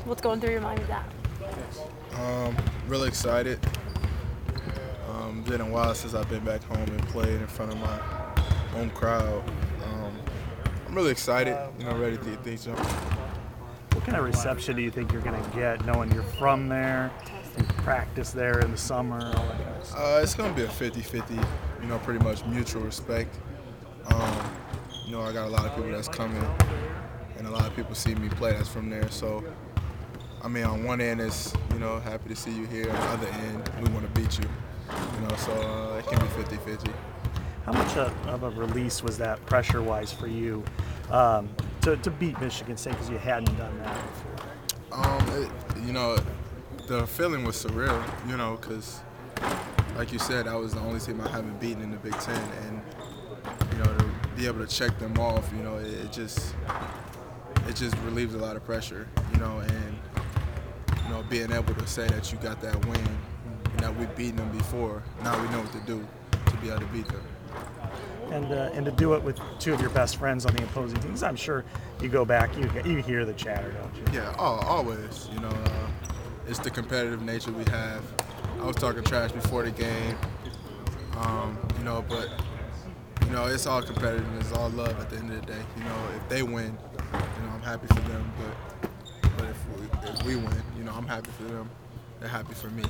What's going through your mind with that? Really excited. Been a while since I've been back home and played in front of my home crowd. I'm really excited, ready to get things jumping. What kind of reception do you think you're going to get, knowing you're from there, you practice there in the summer, all that kind of stuff? It's going to be a 50-50, pretty much mutual respect. I got a lot of people that's coming, and a lot of people see me play that's from there. So, on one end, it's, happy to see you here. On the other end, we want to beat you. So it can be 50-50. How much of a release was that pressure-wise for you to beat Michigan State, because you hadn't done that before? The feeling was surreal, because like you said, that was the only team I haven't beaten in the Big Ten, and to be able to check them off, it just relieves a lot of pressure, and being able to say that you got that win and that we've beaten them before. Now we know what to do to be able to beat them. And to do it with two of your best friends on the opposing teams, I'm sure you go back, you hear the chatter, don't you? Yeah, always. It's the competitive nature we have. I was talking trash before the game, but it's all competitive. It's all love at the end of the day. If they win, I'm happy for them. But if we win, I'm happy for them. They're happy for me.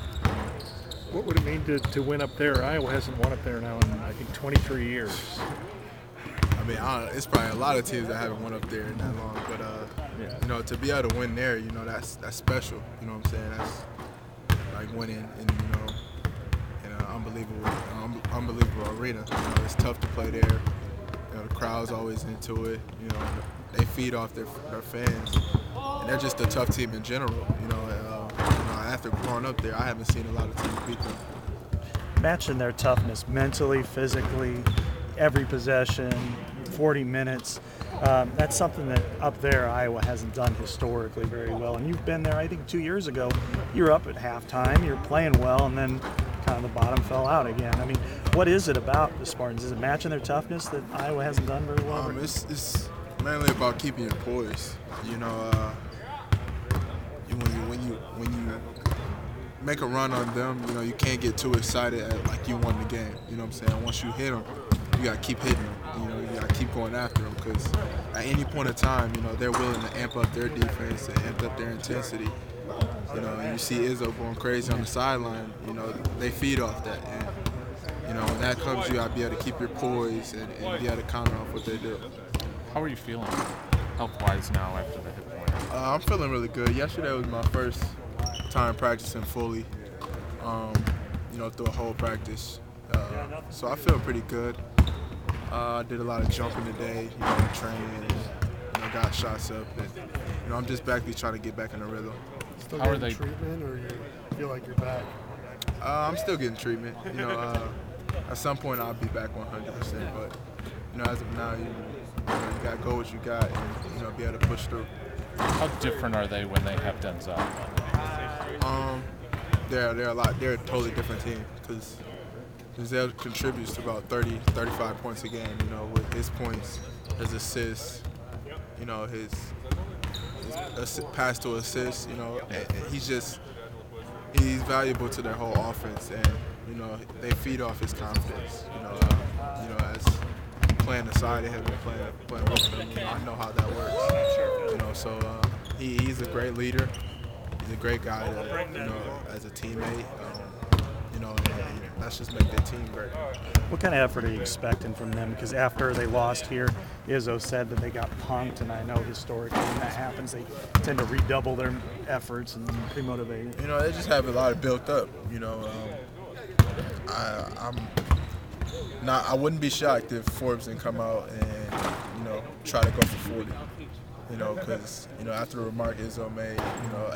What would it mean to win up there? Iowa hasn't won up there now in, I think, 23 years. It's probably a lot of teams that haven't won up there in that long. But, to be able to win there, that's special. You know what I'm saying? That's like winning in an unbelievable arena. It's tough to play there. The crowd's always into it. They feed off their fans. And they're just a tough team in general. After growing up there, I haven't seen a lot of teams beat them. Matching their toughness mentally, physically, every possession, 40 minutes. That's something that up there Iowa hasn't done historically very well. And you've been there, I think 2 years ago. You were up at halftime, you were playing well, and then kind of the bottom fell out again. What is it about the Spartans? Is it matching their toughness that Iowa hasn't done very well? It's mainly about keeping your poise. When you make a run on them, you can't get too excited like you won the game. You know what I'm saying? Once you hit them, you got to keep hitting them. You got to keep going after them, because at any point in time, they're willing to amp up their defense and amp up their intensity. And you see Izzo going crazy on the sideline. They feed off that. And, when that comes, you got to be able to keep your poise and be able to counter off what they do. How are you feeling health-wise now after the hip point? I'm feeling really good. Yesterday was my first time practicing fully, through a whole practice. So I feel pretty good. I did a lot of jumping today, training, and got shots up. And, I'm just trying to get back in the rhythm. Still getting treatment, or you feel like you're back? I'm still getting treatment. At some point I'll be back 100%. But, as of now, you got to go what you got and, be able to push through. How different are they when they have Denzel? They're a totally different team, because Denzel contributes to about 30, 35 points a game, with his points, his assists, his pass to assist, he's valuable to their whole offense, and, they feed off his confidence, as playing aside of him and playing with him, I know how that works, so he's a great leader. He's a great guy, as a teammate, and let's just make their team great. What kind of effort are you expecting from them? Because after they lost here, Izzo said that they got punked, and I know historically when that happens, they tend to redouble their efforts and be motivated. They just have a lot of built up. I wouldn't be shocked if Forbes didn't come out and try to go for 40. Because after the remark Izzo made,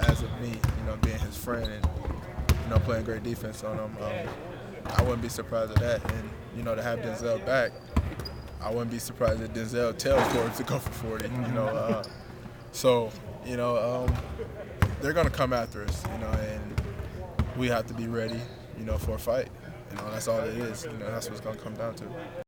as of me, being his friend and playing great defense on him, I wouldn't be surprised at that. And to have Denzel back, I wouldn't be surprised if Denzel tells Forbes to go for 40. So they're gonna come after us, and we have to be ready, for a fight. That's all it is. That's what it's gonna come down to.